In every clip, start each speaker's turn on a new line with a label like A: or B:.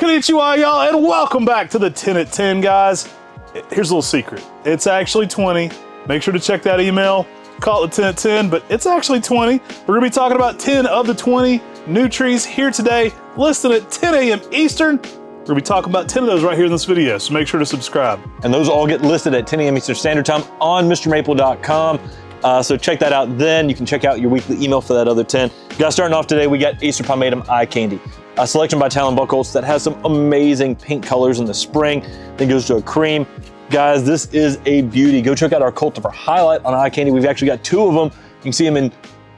A: Konnichiwa, y'all, and welcome back to the 10 at 10, guys. Here's a little secret. It's actually 20. Make sure to check that email. Call it the 10 at 10, but it's actually 20. We're gonna be talking about 10 of the 20 new trees here today, listed at 10 a.m. Eastern. We're gonna be talking about 10 of those right here in this video, so make sure to subscribe.
B: And those all get listed at 10 a.m. Eastern Standard Time on MrMaple.com. So check that out then. You can check out your weekly email for that other 10. Guys, starting off today, we got Acer Palmatum Eye Candy. A selection by Talon Buchholz that has some amazing pink colors in the spring. Then goes to a cream. Guys, this is a beauty. Go check out our Cultivar highlight on Eye Candy. We've actually got 2 of them. You can see them in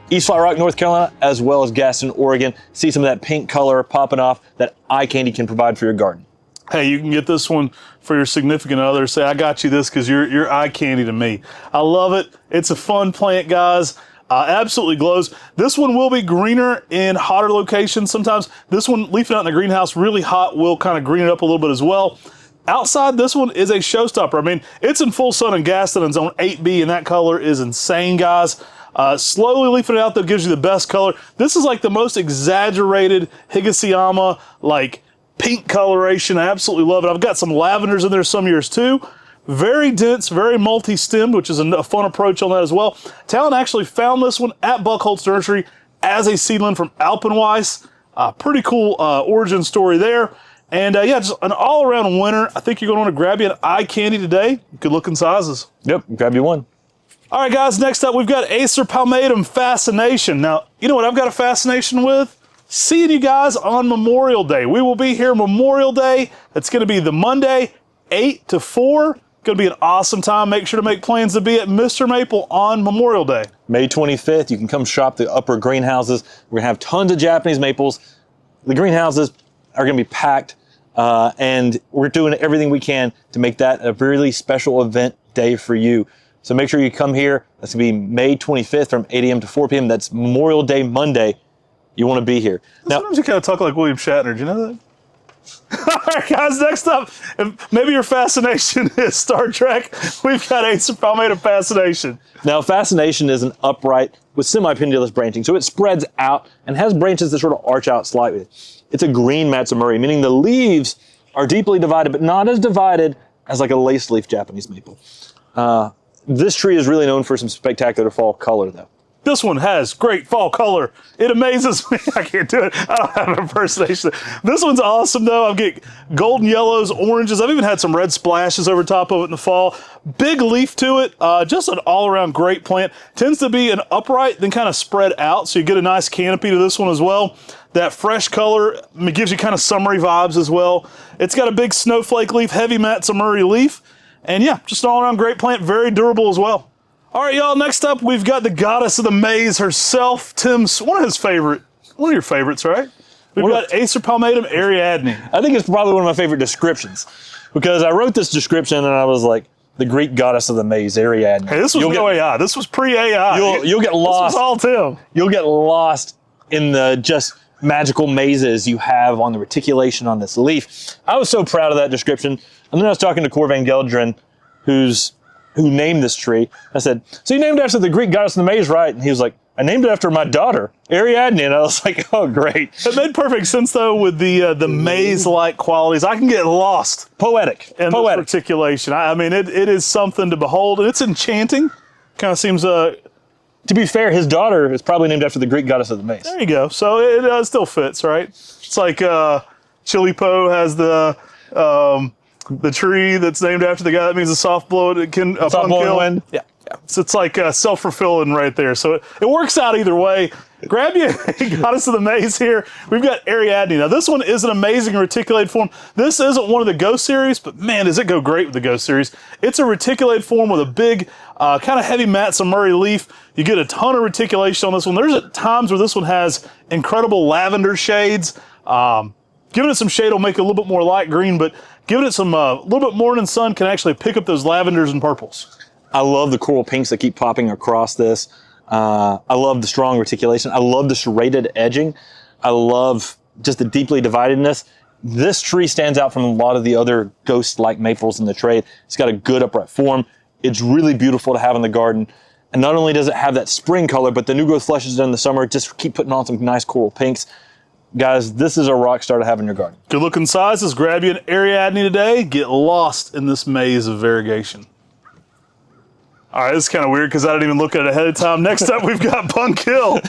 B: East Flat Rock, North Carolina, as well as Gaston, Oregon. See some of that pink color popping off that Eye Candy can provide for your garden.
A: Hey, you can get this one for your significant other. Say, I got you this because you're eye candy to me. I love it. It's a fun plant, guys. Absolutely glows. This one will be greener in hotter locations. Sometimes this one, leafing out in the greenhouse, really hot, will kind of green it up a little bit as well. Outside, this one is a showstopper. I mean, it's in full sun in Gaston in zone 8B, and that color is insane, guys. Slowly leafing it out, though, gives you the best color. This is like the most exaggerated Higashiyama, like, pink coloration. I absolutely love it. I've got some lavenders in there some years, too. Very dense, very multi-stemmed, which is a fun approach on that as well. Talon actually found this one at Buchholz Nursery as a seedling from Alpenweiss. Pretty cool origin story there. And yeah, just an all-around winner. I think you're going to want to grab you an eye candy today. Good looking sizes.
B: Yep, grab you one.
A: All right, guys, next up, we've got Acer Palmatum Fascination. Now, you know what I've got a fascination with? Seeing you guys on Memorial Day. We will be here Memorial Day. It's going to be the Monday, 8 to 4. Going to be an awesome time. Make sure to make plans to be at Mr. Maple on Memorial Day.
B: May 25th, you can come shop the upper greenhouses. We're going to have tons of Japanese maples. The greenhouses are going to be packed, and we're doing everything we can to make that a really special event day for you. So make sure you come here. That's going to be May 25th from 8 a.m. to 4 p.m. That's Memorial Day Monday. You want to be here.
A: Now, sometimes you kind of talk like William Shatner. Do you know that? All right, guys, next up, maybe your fascination is Star Trek. We've got Acer Palmatum Fascination.
B: Now, Fascination is an upright with semi-pendulous branching, so it spreads out and has branches that sort of arch out slightly. It's a green Matsumuri, meaning the leaves are deeply divided, but not as divided as like a lace leaf Japanese maple. This tree is really known for some spectacular fall color, though.
A: This one has great fall color. It amazes me. I can't do it. I don't have an impersonation. This one's awesome, though. I get golden yellows, oranges. I've even had some red splashes over top of it in the fall. Big leaf to it. Just an all-around great plant. Tends to be an upright, then kind of spread out, so you get a nice canopy to this one as well. That fresh color gives you kind of summery vibes as well. It's got a big snowflake leaf, heavy Matsumuri leaf. And yeah, just an all-around great plant. Very durable as well. All right, y'all, next up, we've got the goddess of the maze herself, Tim's, one of your favorites, right? We've got Acer Palmatum Ariadne.
B: I think it's probably one of my favorite descriptions because I wrote this description and I was like, the Greek goddess of the maze, Ariadne.
A: Hey, this was no AI. This was pre-AI.
B: You'll get lost.
A: This was all Tim.
B: You'll get lost in the just magical mazes you have on the reticulation on this leaf. I was so proud of that description. And then I was talking to Cor Van Gelderen, who named this tree. I said, so you named it after the Greek goddess of the maze, right? And he was like, I named it after my daughter, Ariadne. And I was like, oh, great.
A: It made perfect sense, though, with the maze-like qualities. I can get lost.
B: Poetic.
A: In this articulation. I mean, it is something to behold. And it's enchanting. Kind of seems... To
B: be fair, his daughter is probably named after the Greek goddess of the maze.
A: There you go. So it still fits, right? It's like Chili Po has the tree that's named after the guy that means a soft blow. It can
B: Pung Kil. Wind.
A: Yeah. So it's like self-fulfilling right there. So it works out either way. Grab you a goddess of the maze here. We've got Ariadne. Now this one is an amazing reticulated form. This isn't one of the Go series, but man, does it go great with the Go series. It's a reticulated form with a big, kind of heavy Matsumuri leaf. You get a ton of reticulation on this one. There's times where this one has incredible lavender shades. Giving it some shade will make it a little bit more light green, but giving it some a little bit morning sun can actually pick up those lavenders and purples.
B: I love the coral pinks that keep popping across this. I love the strong reticulation. I love the serrated edging. I love just the deeply dividedness. This tree stands out from a lot of the other ghost-like maples in the trade. It's got a good upright form. It's really beautiful to have in the garden. And not only does it have that spring color, but the new growth flushes in the summer just keep putting on some nice coral pinks. Guys, this is a rock star to have in your garden.
A: Good looking sizes. Grab you an Ariadne today. Get lost in this maze of variegation. All right, this is kind of weird because I didn't even look at it ahead of time. Next up, we've got Pung Kil.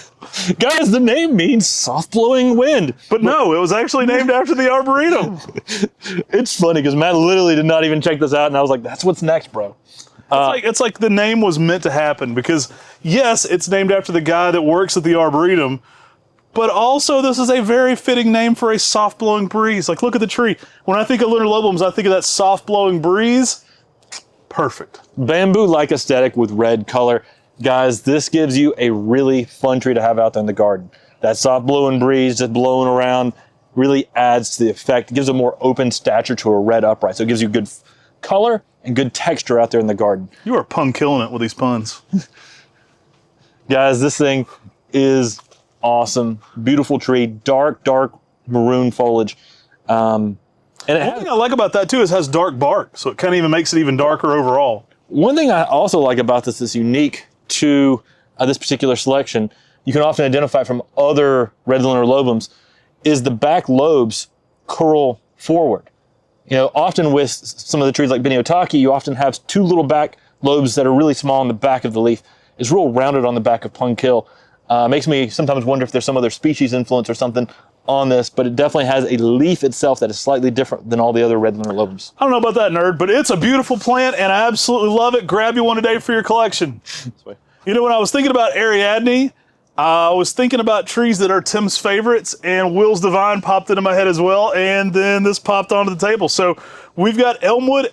B: Guys, the name means soft blowing wind.
A: But no, it was actually named after the Arboretum.
B: It's funny because Matt literally did not even check this out, and I was like, that's what's next, bro.
A: It's like the name was meant to happen because, yes, it's named after the guy that works at the Arboretum, but also this is a very fitting name for a soft-blowing breeze. Like, look at the tree. When I think of lunar lobulums, I think of that soft-blowing breeze. Perfect.
B: Bamboo-like aesthetic with red color. Guys, this gives you a really fun tree to have out there in the garden. That soft blowing breeze just blowing around really adds to the effect. It gives a more open stature to a red upright. So it gives you good color and good texture out there in the garden.
A: You are Pung killing it with these puns.
B: Guys, this thing is awesome. Beautiful tree, dark maroon foliage.
A: One thing I like about that too is it has dark bark, so it kind of even makes it even darker overall.
B: One thing I also like about this is unique to this particular selection, you can often identify from other red lunar lobums, is the back lobes curl forward. You know, often with some of the trees like Biniotaki, you often have two little back lobes that are really small on the back of the leaf. It's real rounded on the back of Pung Kil. Makes me sometimes wonder if there's some other species influence or something on this, but it definitely has a leaf itself that is slightly different than all the other red lunar lobums.
A: I don't know about that, nerd, but it's a beautiful plant and I absolutely love it. Grab you one today for your collection. You know, when I was thinking about Ariadne, I was thinking about trees that are Tim's favorites, and Will's Divine popped into my head as well, and then this popped onto the table. So we've got Elmwood,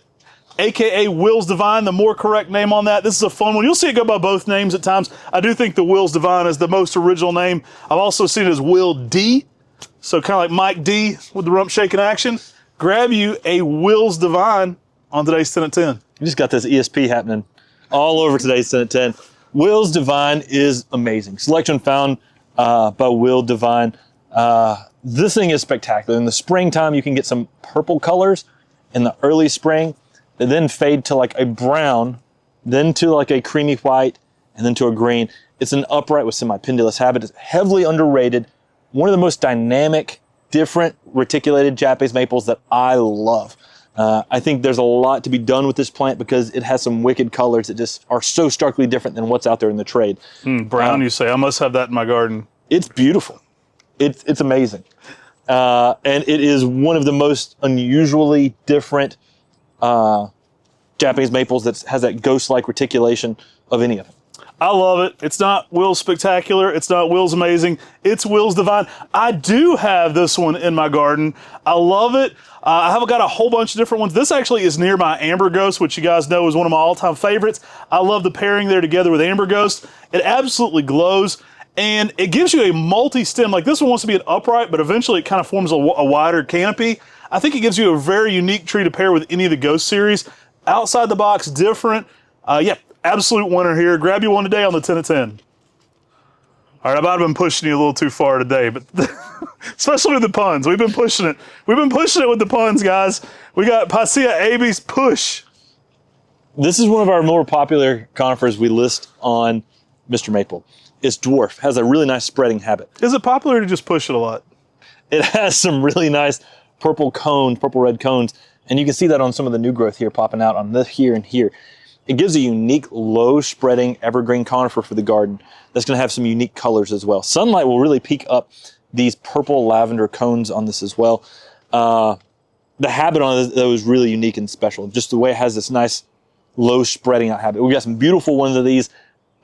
A: aka Will's Divine, the more correct name on that. This is a fun one. You'll see it go by both names at times. I do think the Will's Divine is the most original name. I've also seen it as Will D. So kind of like Mike D with the rump shaking action. Grab you a Will's Divine on today's 10 at 10.
B: You just got this ESP happening all over today's 10 at 10. Will's Divine is amazing. Selection found by Will Divine. This thing is spectacular. In the springtime, you can get some purple colors in the early spring that then fade to like a brown, then to like a creamy white, and then to a green. It's an upright with semi-pendulous habit. It's heavily underrated. One of the most dynamic, different reticulated Japanese maples that I love. I think there's a lot to be done with this plant because it has some wicked colors that just are so starkly different than what's out there in the trade.
A: Brown, you say? I must have that in my garden.
B: It's beautiful. It's amazing. And it is one of the most unusually different Japanese maples that has that ghost-like reticulation of any of them.
A: I love it. It's not Will's Spectacular. It's not Will's Amazing. It's Will's Divine. I do have this one in my garden. I love it. I have got a whole bunch of different ones. This actually is near my Amber Ghost, which you guys know is one of my all-time favorites. I love the pairing there together with Amber Ghost. It absolutely glows, and it gives you a multi-stem. Like this one wants to be an upright, but eventually it kind of forms a wider canopy. I think it gives you a very unique tree to pair with any of the Ghost series. Outside the box, different. Yeah. Absolute winner here. Grab you one today on the 10 at 10. All right, I might have been pushing you a little too far today, but especially with the puns. We've been pushing it. We've been pushing it with the puns, guys. We got Picea, abies, Pusch.
B: This is one of our more popular conifers we list on Mr. Maple. It's dwarf, has a really nice spreading habit.
A: Is it popular to just push it a lot?
B: It has some really nice purple cones, purple red cones, and you can see that on some of the new growth here popping out on this here and here. It gives a unique low-spreading evergreen conifer for the garden that's going to have some unique colors as well. Sunlight will really peak up these purple lavender cones on this as well. The habit on it, though, is really unique and special. Just the way it has this nice low-spreading out habit. We've got some beautiful ones of these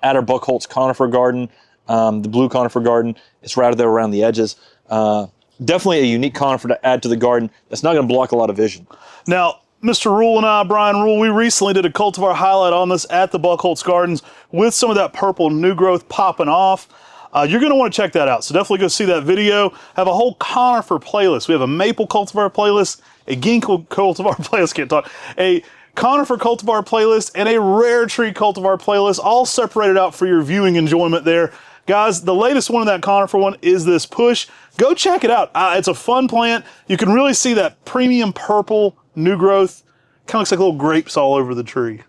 B: at our Buckholtz conifer garden, the blue conifer garden. It's right there around the edges. Definitely a unique conifer to add to the garden that's not going to block a lot of vision.
A: Now, Mr. Rule and I, Brian Rule, we recently did a cultivar highlight on this at the Buckholtz Gardens with some of that purple new growth popping off. You're going to want to check that out, so definitely go see that video. Have a whole conifer playlist. We have a maple cultivar playlist, a ginkgo cultivar playlist, can't talk, a conifer cultivar playlist, and a rare tree cultivar playlist, all separated out for your viewing enjoyment there. Guys, the latest one in that conifer one is this Pusch. Go check it out. It's a fun plant. You can really see that premium purple new growth. Kind of looks like little grapes all over the tree.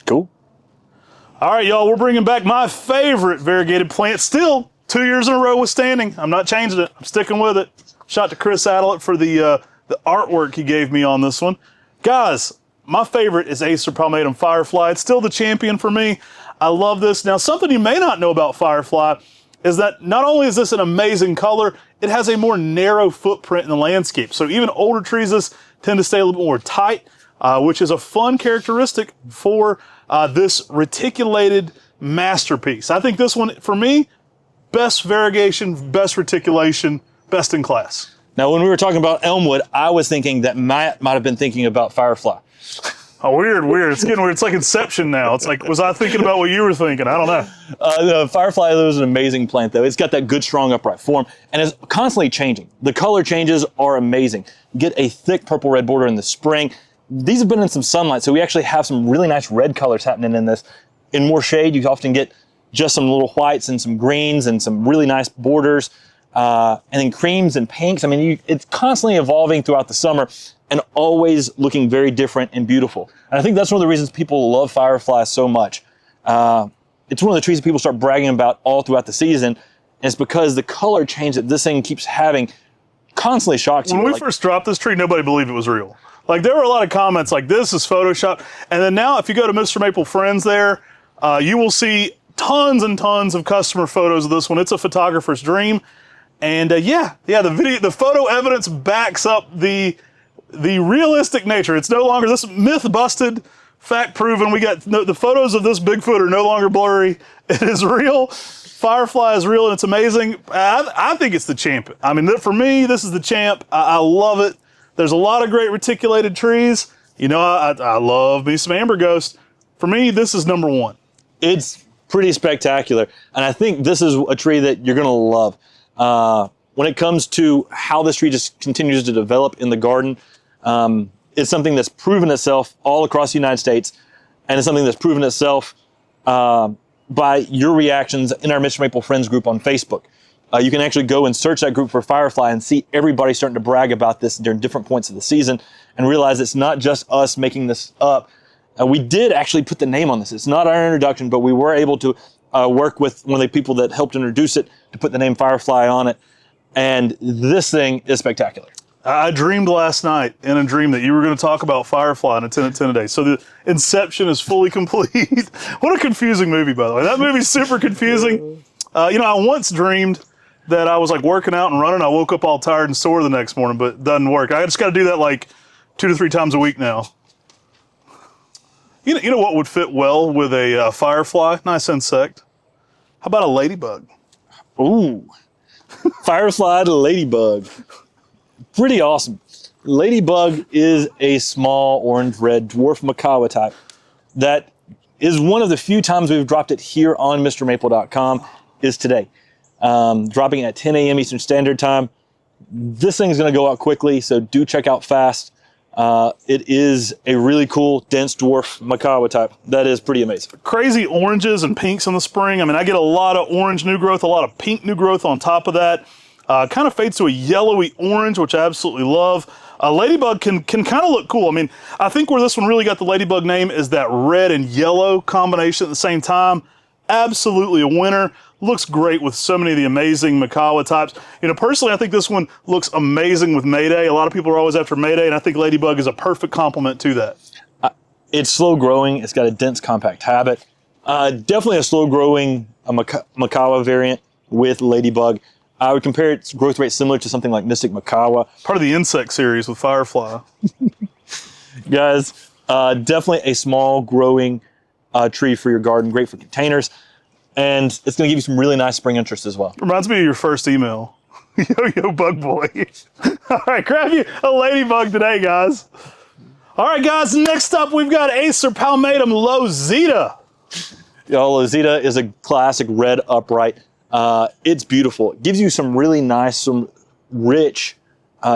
B: Cool.
A: All right, y'all, we're bringing back my favorite variegated plant still 2 years in a row with standing. I'm not changing it. I'm sticking with it. Shout to Chris Adelet for the artwork he gave me on this one. Guys, my favorite is Acer Palmatum Firefly. It's still the champion for me. I love this. Now, something you may not know about Firefly is that not only is this an amazing color, it has a more narrow footprint in the landscape. So even older trees tend to stay a little bit more tight, which is a fun characteristic for this reticulated masterpiece. I think this one, for me, best variegation, best reticulation, best in class.
B: Now, when we were talking about Elmwood, I was thinking that Matt might have been thinking about Firefly.
A: Oh, weird. It's getting weird. It's like Inception now. It's like, was I thinking about what you were thinking? I don't know.
B: The Firefly is an amazing plant, though. It's got that good, strong, upright form, and it's constantly changing. The color changes are amazing. Get a thick purple-red border in the spring. These have been in some sunlight, so we actually have some really nice red colors happening in this. In more shade, you often get just some little whites and some greens and some really nice borders, and then creams and pinks. I mean, it's constantly evolving throughout the summer and always looking very different and beautiful. And I think that's one of the reasons people love Firefly so much. It's one of the trees that people start bragging about all throughout the season, and it's because the color change that this thing keeps having constantly shocks you.
A: When we first dropped this tree, nobody believed it was real. Like, there were a lot of comments like, this is Photoshop. And then now, if you go to Mr. Maple Friends there, you will see tons and tons of customer photos of this one. It's a photographer's dream. And the photo evidence backs up the realistic nature. It's no longer this myth busted, fact proven. We got the photos of this Bigfoot are no longer blurry. It is real. Firefly is real, and it's amazing. I think it's the champ. I mean, for me, this is the champ. I love it. There's a lot of great reticulated trees. You know, I love me some Amber Ghost. For me, this is number one.
B: It's pretty spectacular, and I think this is a tree that you're going to love. When it comes to how this tree just continues to develop in the garden, it's something that's proven itself all across the United States, and it's something that's proven itself by your reactions in our Mr. Maple Friends group on Facebook. You can actually go and search that group for Firefly and see everybody starting to brag about this during different points of the season and realize it's not just us making this up. We did actually put the name on this. It's not our introduction, but we were able to work with one of the people that helped introduce it to put the name Firefly on it. And this thing is spectacular.
A: I dreamed last night in a dream that you were going to talk about Firefly on a 10 at 10 a day. So the Inception is fully complete. What a confusing movie, by the way. That movie's super confusing. I once dreamed that I was like working out and running. I woke up all tired and sore the next morning, but it doesn't work. I just got to do that like 2 to 3 times a week now. You know what would fit well with a firefly? Nice insect. How about a ladybug?
B: Ooh, Firefly to ladybug. Pretty awesome. Ladybug is a small orange-red dwarf macawa type that is one of the few times we've dropped it here on MrMaple.com is today. Dropping it at 10 a.m. Eastern Standard Time. This thing's going to go out quickly, so do check out fast. It is a really cool, dense dwarf macawa type. That is pretty amazing. Crazy oranges and pinks in the spring. I mean, I get a lot of orange new growth, a lot of pink new growth on top of that. Kind of fades to a yellowy orange, which I absolutely love. Ladybug can kind of look cool. I mean, I think where this one really got the ladybug name is that red and yellow combination at the same time. Absolutely a winner. Looks great with so many of the amazing macawa types. You know, personally, I think this one looks amazing with Mayday. A lot of people are always after Mayday, and I think Ladybug is a perfect complement to that. It's slow growing. It's got a dense, compact habit. Definitely a slow growing macawa variant with Ladybug. I would compare its growth rate similar to something like Mystic Macawa. Part of the insect series with Firefly. Guys, definitely a small growing tree for your garden. Great for containers. And it's going to give you some really nice spring interest as well. Reminds me of your first email. Yo, bug boy. All right, grab you a ladybug today, guys. All right, guys, next up we've got Acer Palmatum Lozita. Lozita is a classic red upright. It's beautiful. It gives you some really nice, some rich,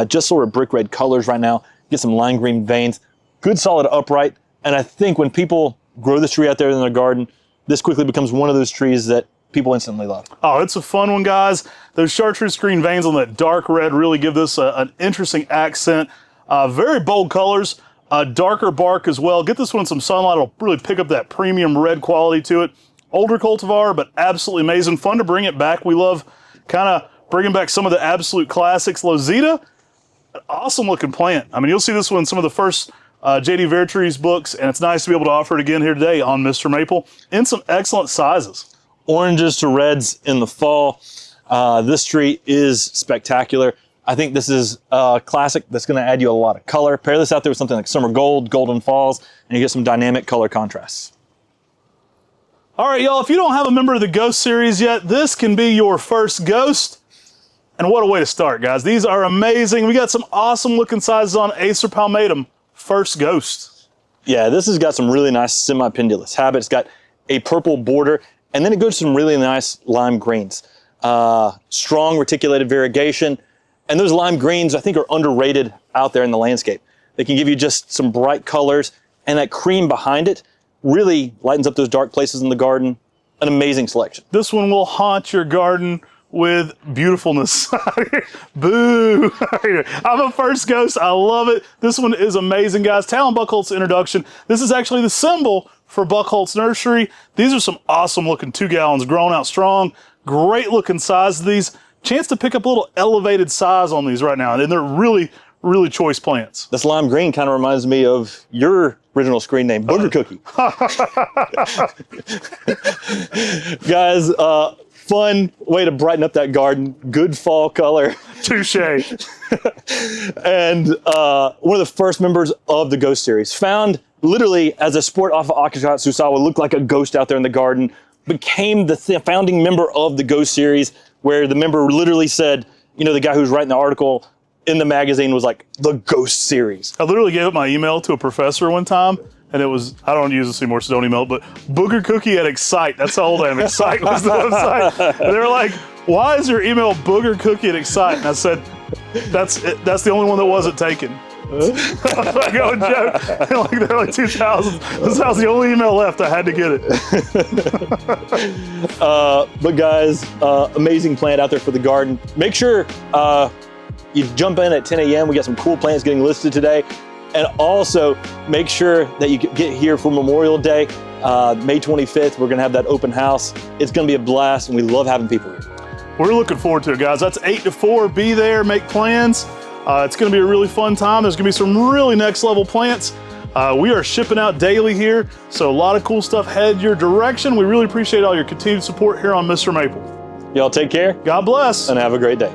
B: just sort of brick red colors right now. Get some lime green veins. Good solid upright. And I think when people grow this tree out there in their garden, this quickly becomes one of those trees that people instantly love. Oh, it's a fun one, guys. Those chartreuse green veins on that dark red really give this an interesting accent. Very bold colors, darker bark as well. Get this one in some sunlight. It'll really pick up that premium red quality to it.
A: older cultivar, but absolutely amazing. Fun to bring it back. We love kind of bringing back some of the absolute classics. Lozita, awesome looking plant. I mean, you'll see this one in some of the first J.D. Vertrees books, and it's nice to be able to offer it again here today on Mr. Maple in some excellent sizes.
B: Oranges to reds in the fall. This tree is spectacular. I think this is a classic that's going to add you a lot of color. Pair this out there with something like summer gold, golden falls, and you get some dynamic color contrasts.
A: All right, y'all, if you don't have a member of the Ghost series yet, this can be your first Ghost. And what a way to start, guys. These are amazing. We got some awesome looking sizes on Acer Palmatum. First Ghost.
B: Yeah, this has got some really nice semi-pendulous habit. It's got a purple border, and then it goes to some really nice lime greens. Strong reticulated variegation. And those lime greens, I think, are underrated out there in the landscape. They can give you just some bright colors, and that cream behind it really lightens up those dark places in the garden. An amazing selection.
A: This one will haunt your garden with beautifulness. Boo! I'm a first Ghost. I love it. This one is amazing, guys. Talon Buchholz introduction. This is actually the symbol for Buchholz Nursery. These are some awesome looking 2 gallons, grown out strong. Great looking size of these. Chance to pick up a little elevated size on these right now, and they're really, really choice plants.
B: This lime green kind of reminds me of your original screen name, Booger Cookie. Guys, fun way to brighten up that garden. Good fall color.
A: Touche.
B: And one of the first members of the Ghost series, found literally as a sport off of Akashatsusawa, looked like a ghost out there in the garden, became the founding member of the Ghost series, where the member literally said, you know, the guy who's writing the article in the magazine was like, the Ghost series.
A: I literally gave up my email to a professor one time, and it was, I don't use this anymore, so don't email it, but Booger Cookie at Excite. That's how old I am. Excite was the website. And they were like, why is your email Booger Cookie at Excite? And I said, that's the only one that wasn't taken. I go and joke. Like the early 2000s. This was the only email left. I had to get it.
B: But guys, amazing plant out there for the garden. Make sure you jump in at 10 a.m. We got some cool plants getting listed today. And also make sure that you get here for Memorial Day, May 25th. We're gonna have that open house. It's gonna be a blast, and we love having people here.
A: We're looking forward to it, guys. That's 8 to 4. Be there, make plans. It's going to be a really fun time. There's going to be some really next level plants. We are shipping out daily here, so a lot of cool stuff head your direction. We really appreciate all your continued support here on Mr. Maple.
B: Y'all take care.
A: God bless.
B: And have a great day.